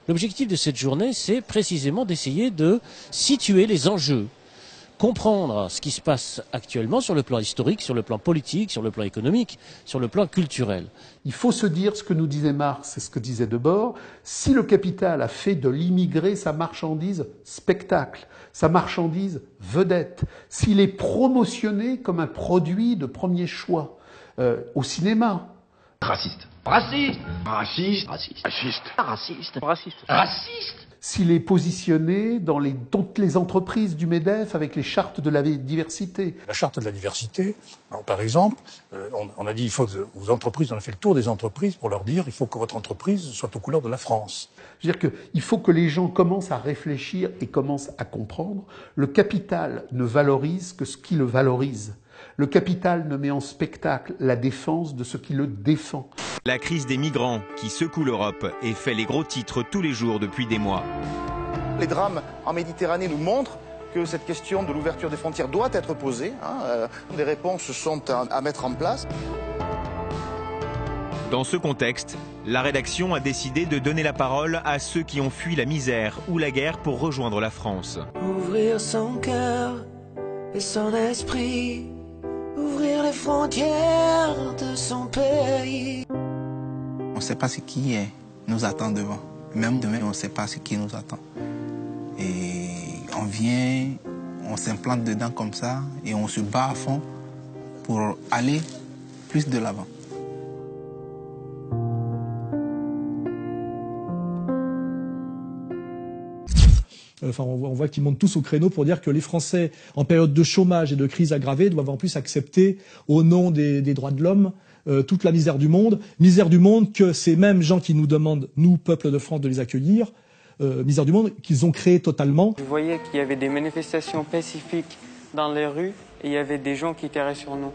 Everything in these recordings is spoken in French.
L'objectif de cette journée, c'est précisément d'essayer de situer les enjeux, comprendre ce qui se passe actuellement sur le plan historique, sur le plan politique, sur le plan économique, sur le plan culturel. Il faut se dire ce que nous disait Marx et ce que disait Debord, si le capital a fait de l'immigré sa marchandise spectacle, sa marchandise vedette, s'il est promotionné comme un produit de premier choix au cinéma. Raciste. Raciste. Raciste. Raciste. Raciste. Raciste. Raciste. Raciste. S'il est positionné dans toutes les entreprises du MEDEF avec les chartes de la diversité. La charte de la diversité, par exemple, on a dit il faut que vos entreprises, on a fait le tour des entreprises pour leur dire il faut que votre entreprise soit aux couleurs de la France. Je veux dire qu'il faut que les gens commencent à réfléchir et commencent à comprendre. Le capital ne valorise que ce qui le valorise. Le capital ne met en spectacle la défense de ce qui le défend. La crise des migrants qui secoue l'Europe et fait les gros titres tous les jours depuis des mois. Les drames en Méditerranée nous montrent que cette question de l'ouverture des frontières doit être posée. Des réponses sont à mettre en place. Dans ce contexte, la rédaction a décidé de donner la parole à ceux qui ont fui la misère ou la guerre pour rejoindre la France. Ouvrir son cœur et son esprit, ouvrir les frontières de son pays. On ne sait pas ce qui nous attend devant. Même demain, on ne sait pas ce qui nous attend. Et on vient, on s'implante dedans comme ça et on se bat à fond pour aller plus de l'avant. Enfin, on voit qu'ils montent tous au créneau pour dire que les Français, en période de chômage et de crise aggravée, doivent en plus accepter, au nom des droits de l'homme, toute la misère du monde que ces mêmes gens qui nous demandent, nous, peuple de France, de les accueillir, misère du monde qu'ils ont créée totalement. Vous voyez qu'il y avait des manifestations pacifiques dans les rues et il y avait des gens qui tiraient sur nous.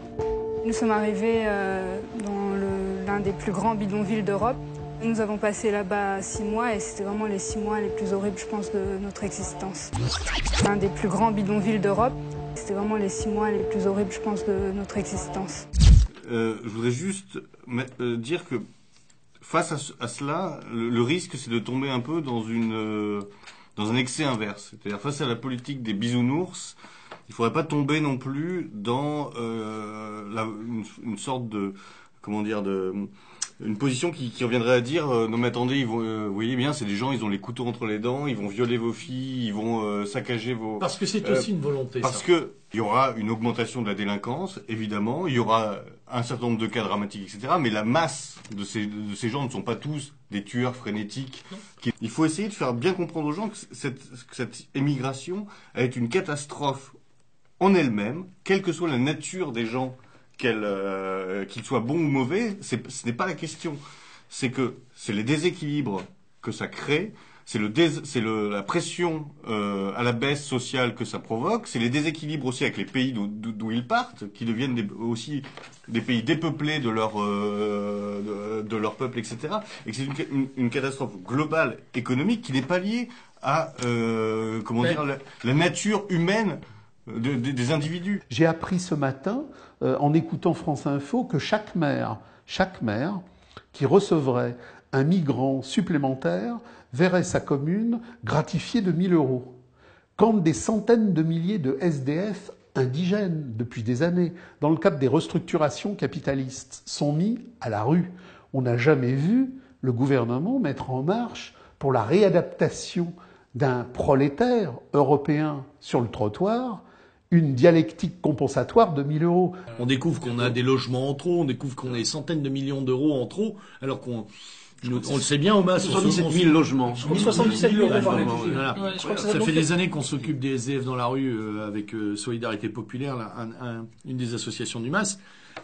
Nous sommes arrivés dans l'un des plus grands bidonvilles d'Europe. Nous avons passé là-bas 6 mois et c'était vraiment les 6 mois les plus horribles, je pense, de notre existence. L'un des plus grands bidonvilles d'Europe. C'était vraiment les 6 mois les plus horribles, je pense, de notre existence. Je voudrais juste dire que face à cela, le risque, c'est de tomber un peu dans un excès inverse. C'est-à-dire face à la politique des bisounours, il ne faudrait pas tomber non plus dans une sorte de, une position qui reviendrait à dire non mais attendez, vous voyez bien, c'est des gens, ils ont les couteaux entre les dents, ils vont violer vos filles, ils vont saccager vos... Parce que c'est aussi une volonté. Parce que il y aura une augmentation de la délinquance, évidemment, il y aura un certain nombre de cas dramatiques, etc. Mais la masse de ces gens ne sont pas tous des tueurs frénétiques. Il faut essayer de faire bien comprendre aux gens que cette émigration est une catastrophe en elle-même, quelle que soit la nature des gens, qu'ils soient bons ou mauvais, ce n'est pas la question. C'est les déséquilibres que ça crée, c'est la pression à la baisse sociale que ça provoque, c'est les déséquilibres aussi avec les pays d'où ils partent, qui deviennent aussi des pays dépeuplés de leur peuple, etc. Et que c'est une catastrophe globale économique qui n'est pas liée à la nature humaine des individus. J'ai appris ce matin, en écoutant France Info, que chaque maire qui recevrait un migrant supplémentaire verrait sa commune gratifiée de 1 000 €. Quand des centaines de milliers de SDF indigènes, depuis des années, dans le cadre des restructurations capitalistes, sont mis à la rue. On n'a jamais vu le gouvernement mettre en marche pour la réadaptation d'un prolétaire européen sur le trottoir une dialectique compensatoire de 1 000 €. On découvre qu'on a des logements en trop, on découvre qu'on a des centaines de millions d'euros en trop, alors on le sait bien, Omas. 77 000 logements. 77 000 logements. Voilà. Ça fait des années qu'on s'occupe des SDF dans la rue avec Solidarité Populaire, une des associations du MAS.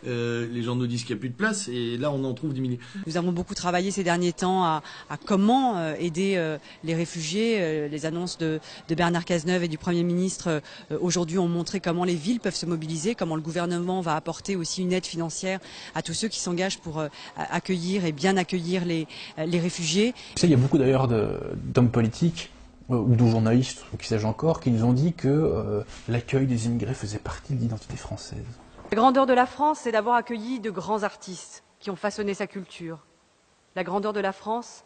Les gens nous disent qu'il n'y a plus de place et là on en trouve des milliers. Nous avons beaucoup travaillé ces derniers temps à comment aider les réfugiés. Les annonces de Bernard Cazeneuve et du Premier ministre aujourd'hui ont montré comment les villes peuvent se mobiliser, comment le gouvernement va apporter aussi une aide financière à tous ceux qui s'engagent pour accueillir et bien accueillir les réfugiés. Il y a beaucoup d'ailleurs d'hommes politiques ou de journalistes, ou qui sais-je encore, qui nous ont dit que l'accueil des immigrés faisait partie de l'identité française. La grandeur de la France, c'est d'avoir accueilli de grands artistes qui ont façonné sa culture. La grandeur de la France,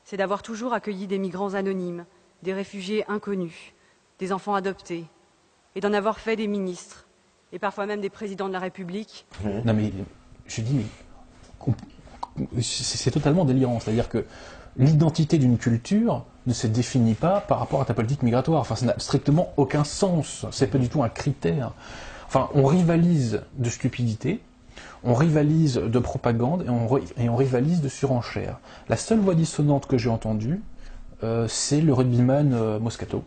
c'est d'avoir toujours accueilli des migrants anonymes, des réfugiés inconnus, des enfants adoptés, et d'en avoir fait des ministres, et parfois même des présidents de la République. Non mais, je dis, c'est totalement délirant. C'est-à-dire que l'identité d'une culture ne se définit pas par rapport à ta politique migratoire. Enfin, ça n'a strictement aucun sens. C'est pas du tout un critère. Enfin, on rivalise de stupidité, on rivalise de propagande et on rivalise de surenchère. La seule voix dissonante que j'ai entendue, c'est le rugbyman Moscato.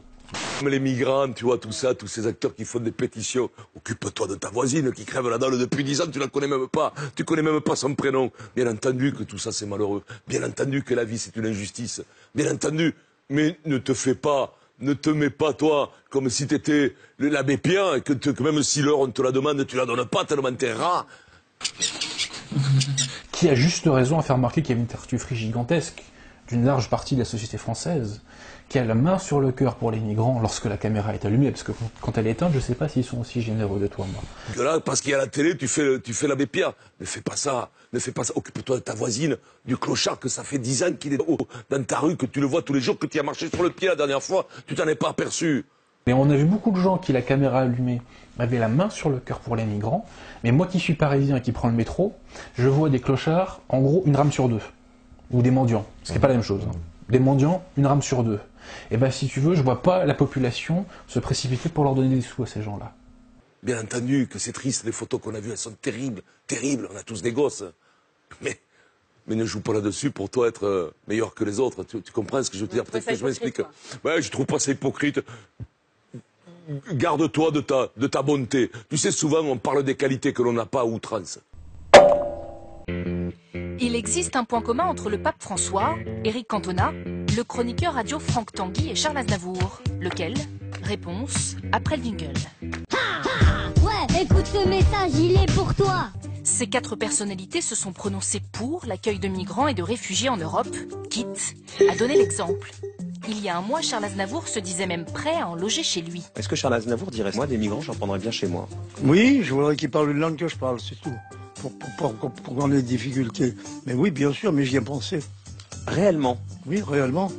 Les migrants, tu vois, tout ça, tous ces acteurs qui font des pétitions. Occupe-toi de ta voisine qui crève la dalle depuis 10 ans, tu la connais même pas. Tu connais même pas son prénom. Bien entendu que tout ça c'est malheureux. Bien entendu que la vie c'est une injustice. Bien entendu. Mais ne te mets pas toi comme si t'étais l'abbé Pierre et que même si l'heure on te la demande, tu la donnes pas tellement t'es rat. Qui a juste raison à faire remarquer qu'il y avait une tartufferie gigantesque d'une large partie de la société française, qui a la main sur le cœur pour les migrants lorsque la caméra est allumée, parce que quand elle est éteinte, je ne sais pas s'ils sont aussi généreux de toi, moi. Que là, parce qu'il y a la télé, tu fais l'abbé Pierre. Ne fais pas ça. Occupe-toi de ta voisine, du clochard que ça fait 10 ans qu'il est dans ta rue, que tu le vois tous les jours, que tu as marché sur le pied la dernière fois, tu t'en es pas aperçu. Mais on a vu beaucoup de gens qui, la caméra allumée, avaient la main sur le cœur pour les migrants. Mais moi qui suis parisien et qui prends le métro, je vois des clochards, en gros, une rame sur deux. Ou des mendiants, ce qui n'est pas la même chose. Des mendiants, une rame sur deux. Et ben si tu veux, je vois pas la population se précipiter pour leur donner des sous à ces gens-là. Bien entendu que c'est triste, les photos qu'on a vues, elles sont terribles, terribles, on a tous des gosses. Mais ne joue pas là-dessus pour toi être meilleur que les autres, tu comprends ce que je veux te dire? Peut-être que je m'explique. Ouais, je trouve pas ça hypocrite. Garde-toi de ta bonté. Tu sais, souvent on parle des qualités que l'on n'a pas à outrance. Il existe un point commun entre le pape François, Éric Cantona, le chroniqueur radio Franck Tanguy et Charles Aznavour. Lequel? Réponse après le jingle. Ouais, écoute ce message, il est pour toi. Ces 4 personnalités se sont prononcées pour l'accueil de migrants et de réfugiés en Europe, quitte à donner l'exemple. Il y a un mois, Charles Aznavour se disait même prêt à en loger chez lui. Est-ce que Charles Aznavour dirait « Moi, des migrants, j'en prendrais bien chez moi ». Oui, je voudrais qu'il parle une langue que je parle, c'est tout. Pour qu'on ait des difficultés. Mais oui, bien sûr, mais j'y ai pensé. Réellement? Oui, réellement.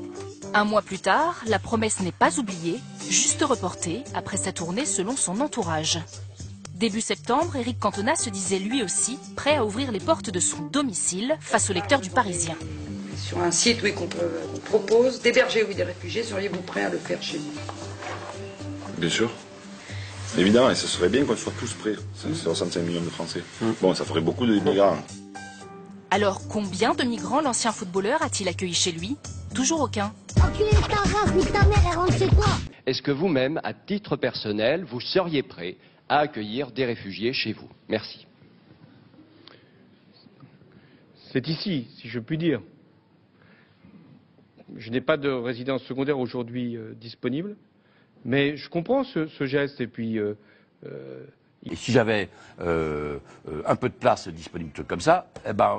Un mois plus tard, la promesse n'est pas oubliée, juste reportée après sa tournée selon son entourage. Début septembre, Éric Cantona se disait lui aussi prêt à ouvrir les portes de son domicile face aux lecteurs du Parisien. Sur un site qu'on propose d'héberger des réfugiés, seriez-vous prêt à le faire chez nous? Bien sûr. Évidemment, et ce serait bien qu'on soit tous prêts. C'est 65 millions de Français. Bon, ça ferait beaucoup de migrants. Alors, combien de migrants l'ancien footballeur a-t-il accueilli chez lui? Toujours aucun. Enculé de ta race, nique ta mère et rentre chez toi. Est-ce que vous-même, à titre personnel, vous seriez prêt à accueillir des réfugiés chez vous? Merci. C'est ici, si je puis dire. Je n'ai pas de résidence secondaire aujourd'hui disponible, mais je comprends ce geste et puis... Et si j'avais un peu de place disponible comme ça, eh ben,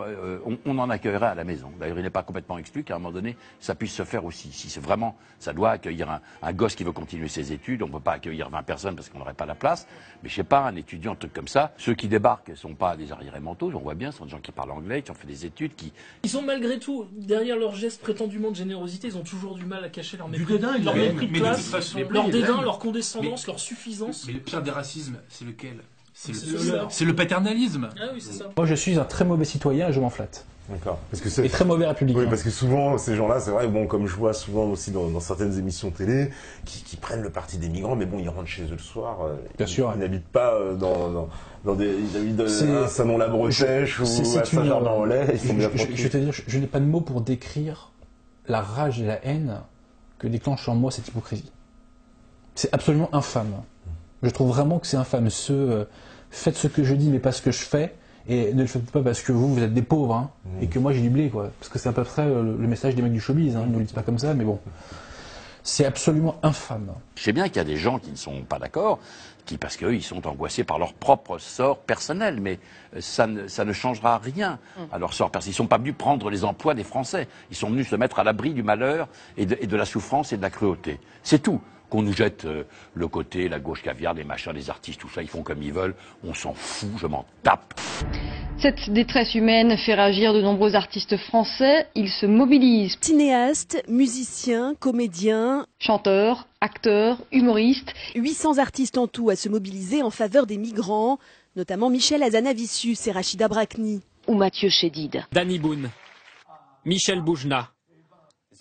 on en accueillerait à la maison. D'ailleurs, il n'est pas complètement exclu qu'à un moment donné, ça puisse se faire aussi. Si c'est vraiment, ça doit accueillir un gosse qui veut continuer ses études, on ne peut pas accueillir 20 personnes parce qu'on n'aurait pas la place. Mais je sais pas, un étudiant, un truc comme ça, ceux qui débarquent ne sont pas des arriérés mentaux, on voit bien, ce sont des gens qui parlent anglais, qui ont fait des études, qui... Ils sont malgré tout, derrière leur geste prétendument de générosité, ils ont toujours du mal à cacher leur mépris, dédain, leur mépris de classe, leur dédain, leur condescendance, mais, leur suffisance. Mais le pire des racismes, c'est lequel? C'est le paternalisme. Ah oui, c'est ça. Moi, je suis un très mauvais citoyen et je m'en flatte. D'accord. Parce que c'est et très mauvais républicain. Oui, parce que souvent, ces gens-là, c'est vrai, bon, comme je vois souvent aussi dans certaines émissions télé, qui prennent le parti des migrants, mais bon, ils rentrent chez eux le soir. Bien sûr. Ils n'habitent pas dans des... Ils habitent à Saint-Nom-la-Bretèche ou à Saint-Germain-en-Laye. Ils sont bien tranquilles. Je vais te dire, je n'ai pas de mots pour décrire la rage et la haine que déclenche en moi cette hypocrisie. C'est absolument infâme. Je trouve vraiment que c'est infâme. Faites ce que je dis, mais pas ce que je fais. Et ne le faites pas parce que vous êtes des pauvres, hein, et que moi j'ai du blé, quoi. Parce que c'est à peu près le message des mecs du showbiz, hein. Ils ne le disent pas comme ça, mais bon. C'est absolument infâme. Je sais bien qu'il y a des gens qui ne sont pas d'accord, parce qu'eux, ils sont angoissés par leur propre sort personnel, mais ça ne changera rien à leur sort, parce qu'ils ne sont pas venus prendre les emplois des Français. Ils sont venus se mettre à l'abri du malheur et de la souffrance et de la cruauté. C'est tout. Qu'on nous jette le côté, la gauche caviar, les machins, les artistes, tout ça, ils font comme ils veulent. On s'en fout, je m'en tape. Cette détresse humaine fait réagir de nombreux artistes français. Ils se mobilisent. Cinéastes, musiciens, comédiens, chanteurs, acteurs, humoristes. 800 artistes en tout à se mobiliser en faveur des migrants, notamment Michel Hazanavicius et Rachida Brakni. Ou Mathieu Chédid. Danny Boone, Michel Boujna,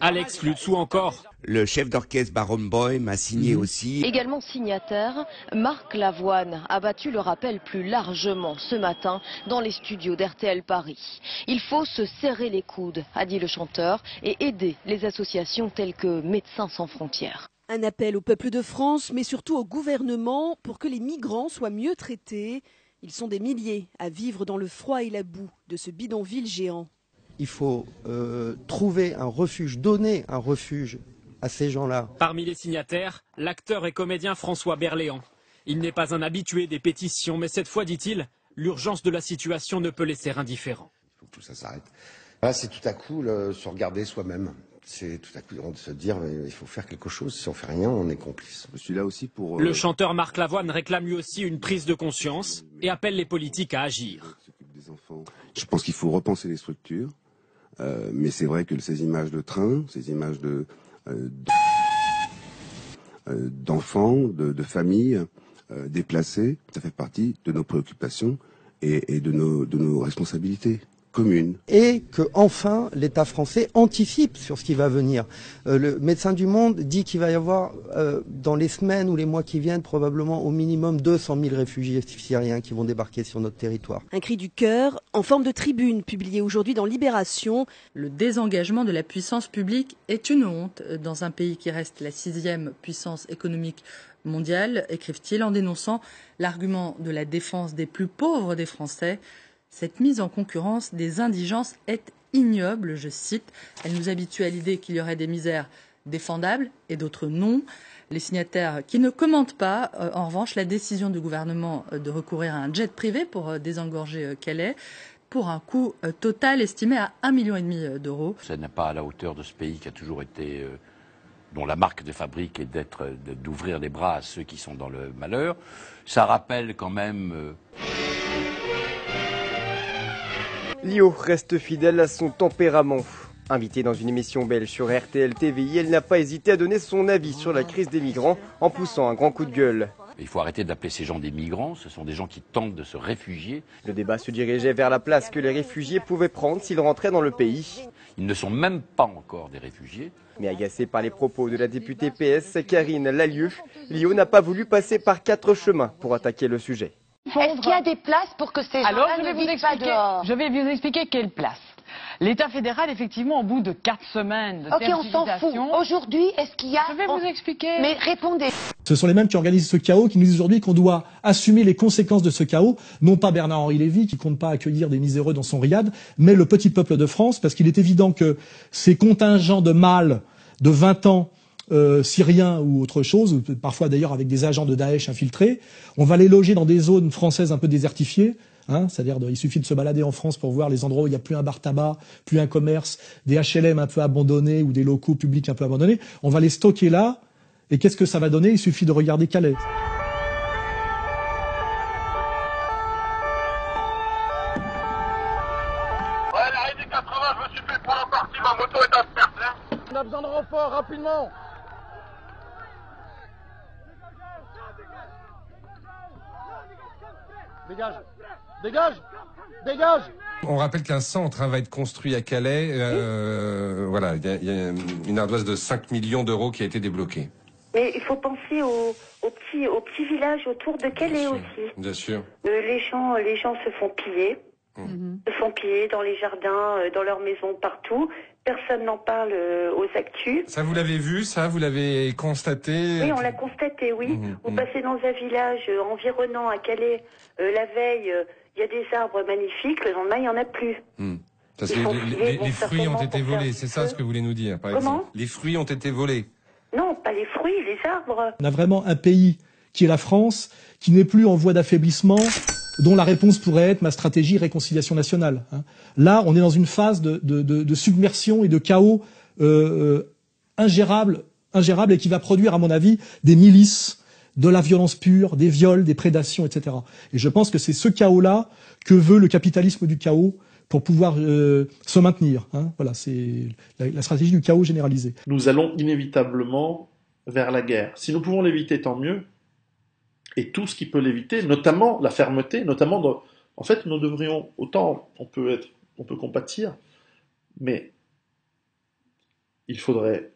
Alex Lutz ou encore le chef d'orchestre Baron Boehm a signé aussi. Également signataire, Marc Lavoine a battu le rappel plus largement ce matin dans les studios d'RTL Paris. Il faut se serrer les coudes, a dit le chanteur, et aider les associations telles que Médecins sans frontières. Un appel au peuple de France, mais surtout au gouvernement, pour que les migrants soient mieux traités. Ils sont des milliers à vivre dans le froid et la boue de ce bidonville géant. Il faut trouver un refuge, donner un refuge à ces gens-là. Parmi les signataires, l'acteur et comédien François Berléand. Il n'est pas un habitué des pétitions, mais cette fois, dit-il, l'urgence de la situation ne peut laisser indifférent. Il faut que tout ça s'arrête. Là, c'est tout à coup se regarder soi-même. C'est tout à coup de se dire il faut faire quelque chose. Si on fait rien, on est complice. Je suis là aussi pour. Le chanteur Marc Lavoine réclame lui aussi une prise de conscience et appelle les politiques à agir. Je pense qu'il faut repenser les structures, mais c'est vrai que ces images de train, ces images d'enfants, de familles déplacées, ça fait partie de nos préoccupations et de nos responsabilités communes. Et que enfin l'État français anticipe sur ce qui va venir. Le Médecins du Monde dit qu'il va y avoir dans les semaines ou les mois qui viennent probablement au minimum 200 000 réfugiés syriens qui vont débarquer sur notre territoire. Un cri du cœur en forme de tribune publié aujourd'hui dans Libération. Le désengagement de la puissance publique est une honte dans un pays qui reste la 6e puissance économique mondiale, écrivent-ils en dénonçant l'argument de la défense des plus pauvres des Français. Cette mise en concurrence des indigences est ignoble, je cite. Elle nous habitue à l'idée qu'il y aurait des misères défendables et d'autres non. Les signataires qui ne commentent pas, en revanche, la décision du gouvernement de recourir à un jet privé pour désengorger Calais, pour un coût total estimé à 1,5 million d'euros. Ça n'est pas à la hauteur de ce pays qui a toujours été, dont la marque de fabrique est d'ouvrir les bras à ceux qui sont dans le malheur. Ça rappelle quand même... Lio reste fidèle à son tempérament. Invitée dans une émission belge sur RTL TVI, elle n'a pas hésité à donner son avis sur la crise des migrants en poussant un grand coup de gueule. Il faut arrêter d'appeler ces gens des migrants, ce sont des gens qui tentent de se réfugier. Le débat se dirigeait vers la place que les réfugiés pouvaient prendre s'ils rentraient dans le pays. Ils ne sont même pas encore des réfugiés. Mais agacé par les propos de la députée PS Karine Lallieu, Lio n'a pas voulu passer par 4 chemins pour attaquer le sujet. Est-ce qu'il y a des places pour que ces gens-là ne vivent pas dehors ? Je vais vous expliquer quelle place. L'État fédéral, effectivement, au bout de 4 semaines de tergiversation... Ok, on s'en fout. Aujourd'hui, est-ce qu'il y a... Je vais vous expliquer. Mais répondez. Ce sont les mêmes qui organisent ce chaos, qui nous disent aujourd'hui qu'on doit assumer les conséquences de ce chaos, non pas Bernard-Henri Lévy, qui compte pas accueillir des miséreux dans son riad, mais le petit peuple de France, parce qu'il est évident que ces contingents de mâles de 20 ans, syriens ou autre chose, ou parfois d'ailleurs avec des agents de Daesh infiltrés, on va les loger dans des zones françaises un peu désertifiées, c'est-à-dire il suffit de se balader en France pour voir les endroits où il n'y a plus un bar tabac, plus un commerce, des HLM un peu abandonnés ou des locaux publics un peu abandonnés. On va les stocker là, et qu'est-ce que ça va donner ? Il suffit de regarder Calais. Ouais, l'arrêt des 80, je me suis fait prendre en partie, ma moto est à perte, hein. On a besoin de renfort, rapidement. Dégage, dégage, dégage. On rappelle qu'un centre va être construit à Calais. Voilà, il y a une ardoise de 5 millions d'euros qui a été débloquée. Mais il faut penser aux petits villages autour de Calais aussi. Bien sûr. Les gens se font piller. Se font piller dans les jardins, dans leurs maisons, partout. Personne n'en parle aux actus. Ça, vous l'avez vu, ça, vous l'avez constaté? Oui, on l'a constaté, oui. Vous passez dans un village environnant à Calais, la veille, il y a des arbres magnifiques, le lendemain, il n'y en a plus. Parce que les fruits ont été volés, c'est ça ce que vous voulez nous dire, par exemple? Les fruits ont été volés? Non, pas les fruits, les arbres. On a vraiment un pays qui est la France, qui n'est plus en voie d'affaiblissement, dont la réponse pourrait être ma stratégie réconciliation nationale. Là, on est dans une phase de submersion et de chaos ingérable et qui va produire, à mon avis, des milices de la violence pure, des viols, des prédations, etc. Et je pense que c'est ce chaos-là que veut le capitalisme du chaos pour pouvoir se maintenir. Voilà, c'est la stratégie du chaos généralisé. Nous allons inévitablement vers la guerre. Si nous pouvons l'éviter, tant mieux. Et tout ce qui peut l'éviter, notamment la fermeté, en fait, nous devrions, autant on peut compatir, mais il faudrait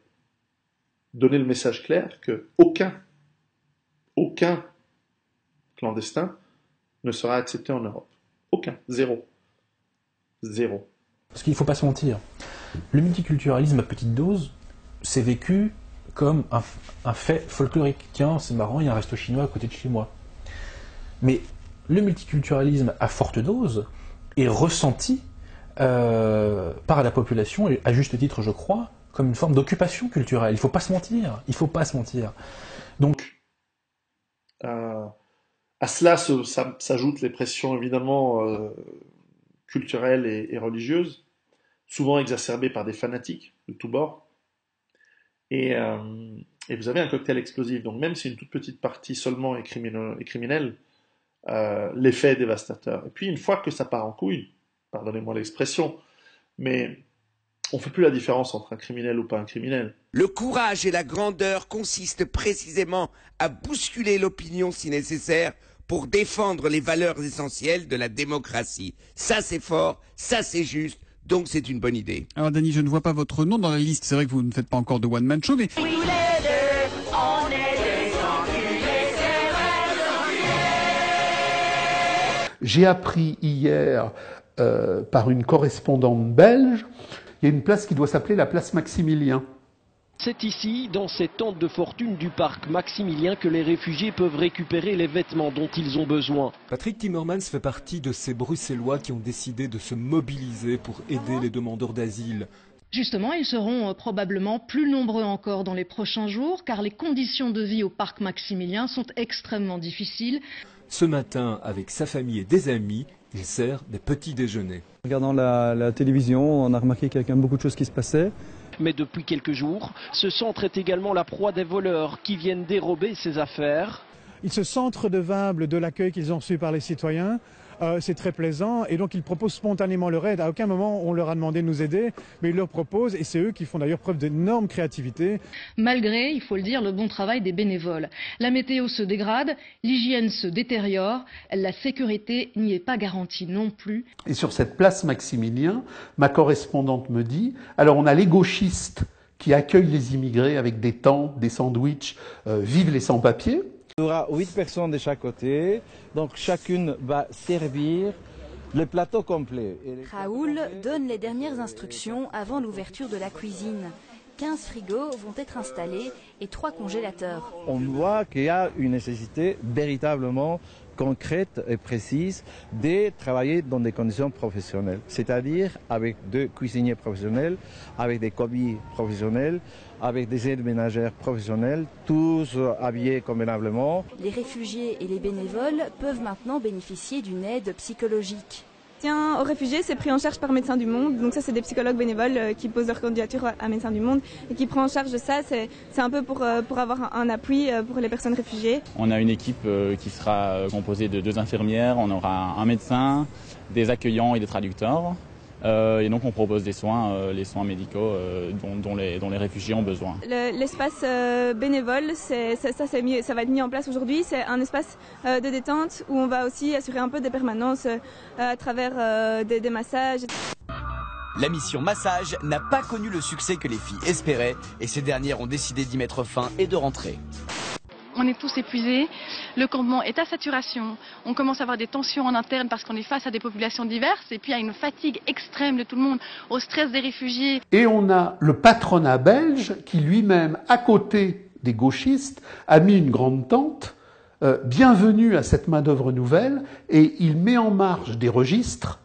donner le message clair que aucun clandestin ne sera accepté en Europe. Aucun. Zéro. Parce qu'il ne faut pas se mentir. Le multiculturalisme à petite dose, c'est vécu comme un fait folklorique. Tiens, c'est marrant, il y a un resto chinois à côté de chez moi. Mais le multiculturalisme à forte dose est ressenti par la population, et à juste titre, je crois, comme une forme d'occupation culturelle. Il ne faut pas se mentir. Donc, à cela s'ajoutent les pressions évidemment culturelles et religieuses, souvent exacerbées par des fanatiques de tous bords. Et vous avez un cocktail explosif. Donc même si une toute petite partie seulement est criminelle, l'effet est dévastateur. Et puis une fois que ça part en couille, pardonnez-moi l'expression, mais on ne fait plus la différence entre un criminel ou pas un criminel. Le courage et la grandeur consistent précisément à bousculer l'opinion si nécessaire pour défendre les valeurs essentielles de la démocratie. Ça c'est fort, ça c'est juste, donc c'est une bonne idée. Alors Dany, je ne vois pas votre nom dans la liste, c'est vrai que vous ne faites pas encore de one-man show, mais... J'ai appris hier par une correspondante belge, il y a une place qui doit s'appeler la place Maximilien. C'est ici, dans cette tente de fortune du parc Maximilien, que les réfugiés peuvent récupérer les vêtements dont ils ont besoin. Patrick Timmermans fait partie de ces Bruxellois qui ont décidé de se mobiliser pour aider les demandeurs d'asile. Justement, ils seront probablement plus nombreux encore dans les prochains jours, car les conditions de vie au parc Maximilien sont extrêmement difficiles. Ce matin, avec sa famille et des amis, il sert des petits déjeuners. En regardant la télévision, on a remarqué qu'il y avait quand même beaucoup de choses qui se passaient. Mais depuis quelques jours, ce centre est également la proie des voleurs qui viennent dérober ses affaires. Ils se sentent redevables de l'accueil qu'ils ont reçu par les citoyens. C'est très plaisant et donc ils proposent spontanément leur aide. À aucun moment on leur a demandé de nous aider, mais ils leur proposent et c'est eux qui font d'ailleurs preuve d'énorme créativité. Malgré, il faut le dire, le bon travail des bénévoles. La météo se dégrade, l'hygiène se détériore, la sécurité n'y est pas garantie non plus. Et sur cette place Maximilien, ma correspondante me dit, alors on a les gauchistes qui accueillent les immigrés avec des tentes, des sandwichs, vive les sans-papiers. Il y aura 8 personnes de chaque côté, donc chacune va servir le plateau complet. Raoul donne les dernières instructions avant l'ouverture de la cuisine. 15 frigos vont être installés et 3 congélateurs. On voit qu'il y a une nécessité véritablement concrète et précise de travailler dans des conditions professionnelles, c'est-à-dire avec 2 cuisiniers professionnels, avec des commis professionnels, avec des aides ménagères professionnelles, tous habillés convenablement. Les réfugiés et les bénévoles peuvent maintenant bénéficier d'une aide psychologique. Aux réfugiés, c'est pris en charge par Médecins du Monde. Donc ça, c'est des psychologues bénévoles qui posent leur candidature à Médecins du Monde et qui prend en charge de ça. C'est un peu pour avoir un appui pour les personnes réfugiées. On a une équipe qui sera composée de 2 infirmières, on aura un médecin, des accueillants et des traducteurs. Et donc on propose des soins, les soins médicaux dont les réfugiés ont besoin. L'espace bénévole, ça va être mis en place aujourd'hui. C'est un espace de détente où on va aussi assurer un peu des permanences à travers des massages. La mission massage n'a pas connu le succès que les filles espéraient et ces dernières ont décidé d'y mettre fin et de rentrer. On est tous épuisés, le campement est à saturation, on commence à avoir des tensions en interne parce qu'on est face à des populations diverses et puis à une fatigue extrême de tout le monde, au stress des réfugiés. Et on a le patronat belge qui lui-même, à côté des gauchistes, a mis une grande tente, bienvenue à cette main-d'œuvre nouvelle, et il met en marche des registres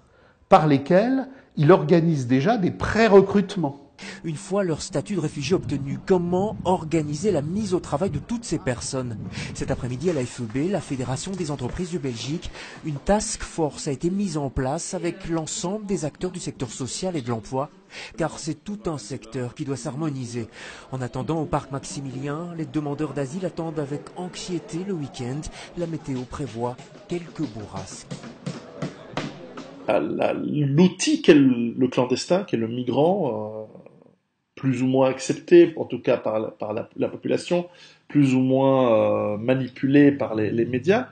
par lesquels il organise déjà des pré-recrutements. Une fois leur statut de réfugié obtenu, comment organiser la mise au travail de toutes ces personnes? Cet après-midi à la FEB, la Fédération des entreprises de Belgique, une task force a été mise en place avec l'ensemble des acteurs du secteur social et de l'emploi, car c'est tout un secteur qui doit s'harmoniser. En attendant, au parc Maximilien, les demandeurs d'asile attendent avec anxiété le week-end. La météo prévoit quelques bourrasques. L'outil qu'est le clandestin, qu'est le migrant, plus ou moins accepté, en tout cas par la population, plus ou moins manipulé par les médias,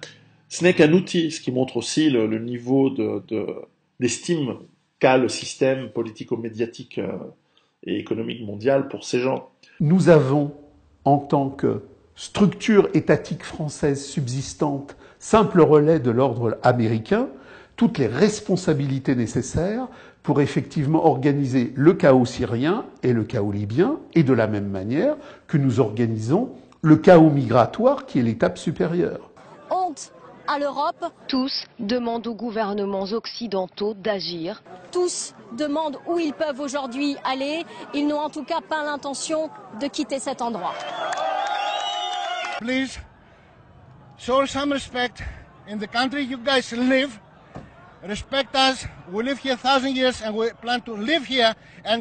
ce n'est qu'un outil, ce qui montre aussi le niveau d'estime qu'a le système politico-médiatique et économique mondial pour ces gens. Nous avons, en tant que structure étatique française subsistante, simple relais de l'ordre américain, toutes les responsabilités nécessaires pour effectivement organiser le chaos syrien et le chaos libyen, et de la même manière que nous organisons le chaos migratoire qui est l'étape supérieure. Honte à l'Europe. Tous demandent aux gouvernements occidentaux d'agir. Tous demandent où ils peuvent aujourd'hui aller. Ils n'ont en tout cas pas l'intention de quitter cet endroit. Please, show some respect in the country you guys live. Respect us. We live here 1,000 years and we plan to live here. And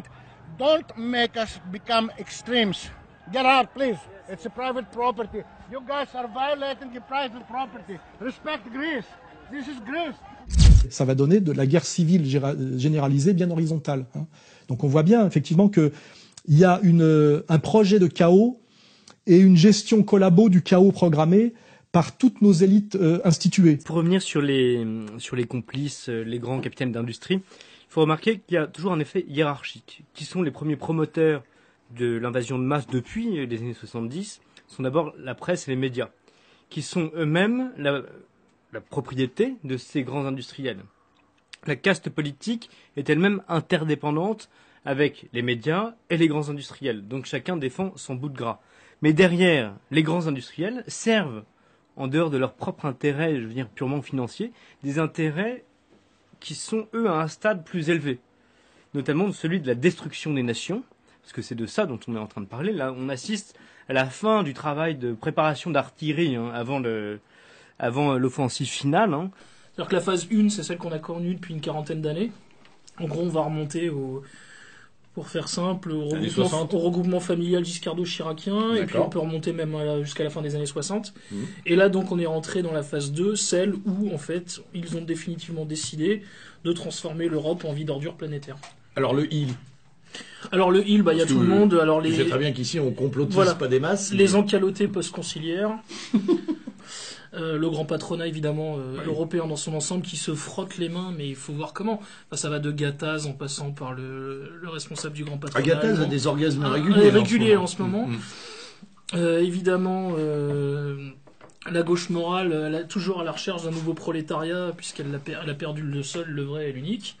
don't make us become extremes. Get out, please. It's a private property. You guys are violating the private property. Respect Greece. This is Greece. Ça va donner de la guerre civile généralisée bien horizontale. Donc on voit bien effectivement qu'il y a un projet de chaos et une gestion collabo du chaos programmé par toutes nos élites instituées. Pour revenir sur les complices, les grands capitaines d'industrie, il faut remarquer qu'il y a toujours un effet hiérarchique. Qui sont les premiers promoteurs de l'invasion de masse depuis les années 70 sont d'abord la presse et les médias, qui sont eux-mêmes la propriété de ces grands industriels. La caste politique est elle-même interdépendante avec les médias et les grands industriels, donc chacun défend son bout de gras. Mais derrière, les grands industriels servent, en dehors de leur propre intérêt, je veux dire purement financier, des intérêts qui sont, eux, à un stade plus élevé, notamment celui de la destruction des nations, parce que c'est de ça dont on est en train de parler. Là, on assiste à la fin du travail de préparation d'artillerie avant l'offensive finale. C'est-à-dire que la phase 1, c'est celle qu'on a connue depuis une quarantaine d'années. En gros, on va remonter pour faire simple, au regroupement familial giscardo-chiracien, et puis on peut remonter même jusqu'à la fin des années 60. Et là, donc, on est rentré dans la phase 2, celle où, en fait, ils ont définitivement décidé de transformer l'Europe en vie d'ordure planétaire. Alors le il. Alors le il, il y a tout le monde. Alors tu sais très bien qu'ici on complotise pas des masses. Les encalotés post-conciliaires. Le grand patronat évidemment européen dans son ensemble qui se frotte les mains, mais il faut voir comment. Enfin, ça va de Gattaz en passant par le responsable du grand patronat. Gattaz a des orgasmes réguliers en ce moment. Évidemment, la gauche morale, elle est toujours à la recherche d'un nouveau prolétariat puisqu'elle a perdu le seul, le vrai et l'unique.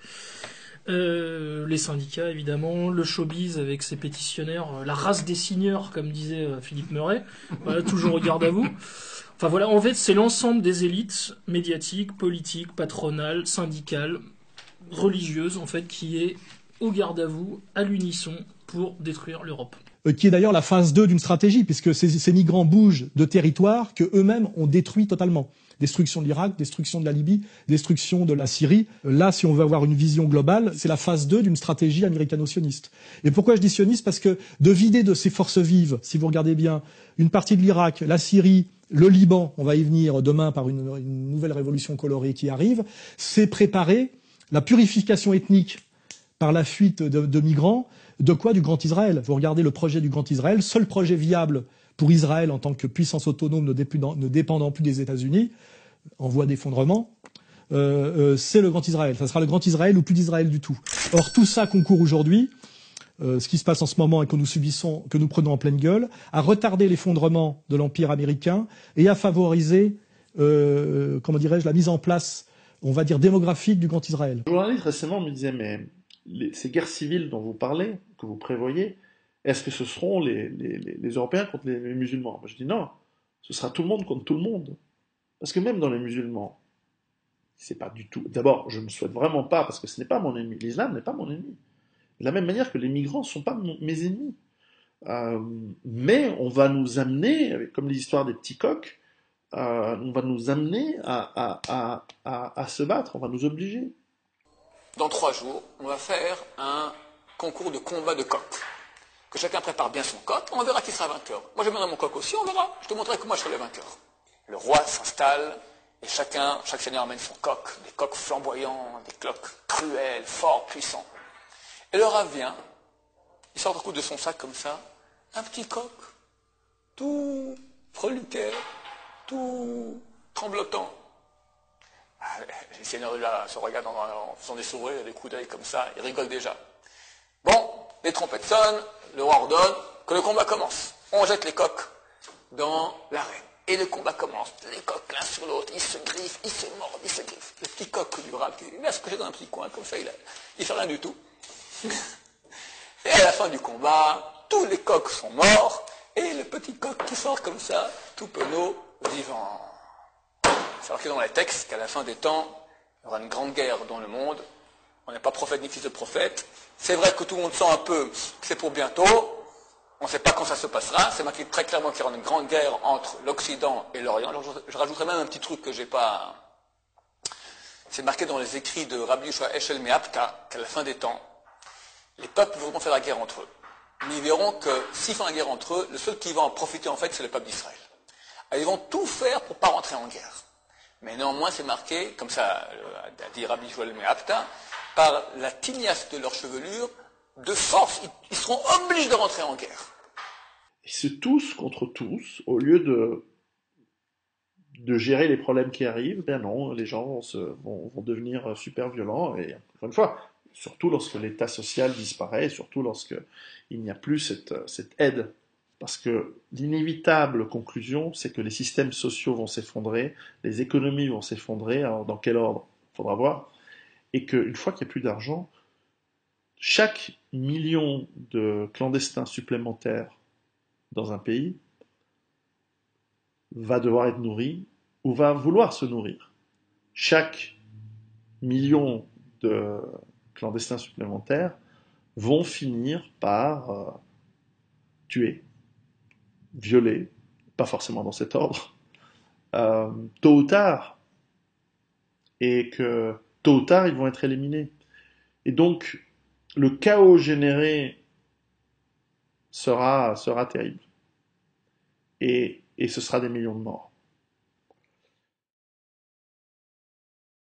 Les syndicats évidemment, le showbiz avec ses pétitionnaires, la race des signeurs comme disait Philippe Meuret, voilà, toujours au garde à vous. Enfin voilà, en fait c'est l'ensemble des élites médiatiques, politiques, patronales, syndicales, religieuses en fait qui est au garde à vous, à l'unisson pour détruire l'Europe. Qui est d'ailleurs la phase 2 d'une stratégie, puisque ces migrants bougent de territoires que eux-mêmes ont détruits totalement. Destruction de l'Irak, destruction de la Libye, destruction de la Syrie. Là, si on veut avoir une vision globale, c'est la phase 2 d'une stratégie américano-sioniste. Et pourquoi je dis sioniste? Parce que de vider de ses forces vives, si vous regardez bien, une partie de l'Irak, la Syrie, le Liban, on va y venir demain par une nouvelle révolution colorée qui arrive, c'est préparer la purification ethnique par la fuite de migrants. De quoi? Du Grand Israël. Vous regardez le projet du Grand Israël, seul projet viable pour Israël en tant que puissance autonome ne dépendant plus des États-Unis, en voie d'effondrement, c'est le Grand Israël. Ça sera le Grand Israël ou plus d'Israël du tout. Or, tout ça concourt aujourd'hui, ce qui se passe en ce moment et que nous subissons, que nous prenons en pleine gueule, à retarder l'effondrement de l'Empire américain et à favoriser, la mise en place, on va dire, démographique du Grand Israël. Un journaliste récemment me disait, mais ces guerres civiles dont vous parlez, que vous prévoyez, est-ce que ce seront les Européens contre les musulmans? Moi, je dis non, ce sera tout le monde contre tout le monde. Parce que même dans les musulmans, c'est pas du tout... D'abord, je ne souhaite vraiment pas, parce que ce n'est pas mon ennemi. L'islam n'est pas mon ennemi. De la même manière que les migrants ne sont pas mes ennemis. Mais on va nous amener, comme les histoires des petits coqs, on va nous amener à se battre, on va nous obliger. Dans 3 jours, on va faire un concours de combat de coqs. Que chacun prépare bien son coq, on verra qui sera vainqueur. Moi je mènerai mon coq aussi, on verra. Je te montrerai que moi je serai le vainqueur. Le roi s'installe, et chaque seigneur amène son coq, des coqs flamboyants, des coqs cruels, forts, puissants. Et le rat vient, il sort d'un coup de son sac comme ça, un petit coq, tout freluquet, tout tremblotant. Les seigneurs de là se regardent en faisant des sourires, des coups d'œil comme ça, ils rigolent déjà. Bon, les trompettes sonnent, le roi ordonne que le combat commence. On jette les coqs dans l'arène. Et le combat commence. Les coqs l'un sur l'autre, ils se griffent, ils se mordent, ils se griffent. Le petit coq du rat, il va se coucher dans un petit coin, comme ça, il fait rien du tout. Et à la fin du combat, tous les coqs sont morts, et le petit coq qui sort comme ça, tout penaud, vivant. C'est marqué dans les textes qu'à la fin des temps, il y aura une grande guerre dans le monde. On n'est pas prophète ni fils de prophète. C'est vrai que tout le monde sent un peu que c'est pour bientôt. On ne sait pas quand ça se passera. C'est marqué très clairement qu'il y aura une grande guerre entre l'Occident et l'Orient. Alors je rajouterai même un petit truc que j'ai pas... C'est marqué dans les écrits de Rabbi Yoshua Eshel Meapta qu'à la fin des temps, les peuples voudront faire la guerre entre eux. Mais ils verront que s'ils font la guerre entre eux, le seul qui va en profiter en fait, c'est le peuple d'Israël. Alors, ils vont tout faire pour ne pas rentrer en guerre. Mais néanmoins, c'est marqué, comme ça a dit Rabbi Yoshua Meapta, par la tignasse de leur chevelure, de force, ils seront obligés de rentrer en guerre. Et c'est tous contre tous, au lieu de gérer les problèmes qui arrivent, ben non, les gens vont devenir super violents, et encore une fois, surtout lorsque l'état social disparaît, surtout lorsqu'il n'y a plus cette aide. Parce que l'inévitable conclusion, c'est que les systèmes sociaux vont s'effondrer, les économies vont s'effondrer, alors dans quel ordre? Il faudra voir. Et qu'une fois qu'il n'y a plus d'argent, chaque million de clandestins supplémentaires dans un pays va devoir être nourri ou va vouloir se nourrir. Chaque million de clandestins supplémentaires vont finir par tuer, violer, pas forcément dans cet ordre, tôt ou tard, et que tôt ou tard ils vont être éliminés. Et donc le chaos généré sera terrible, et ce sera des millions de morts.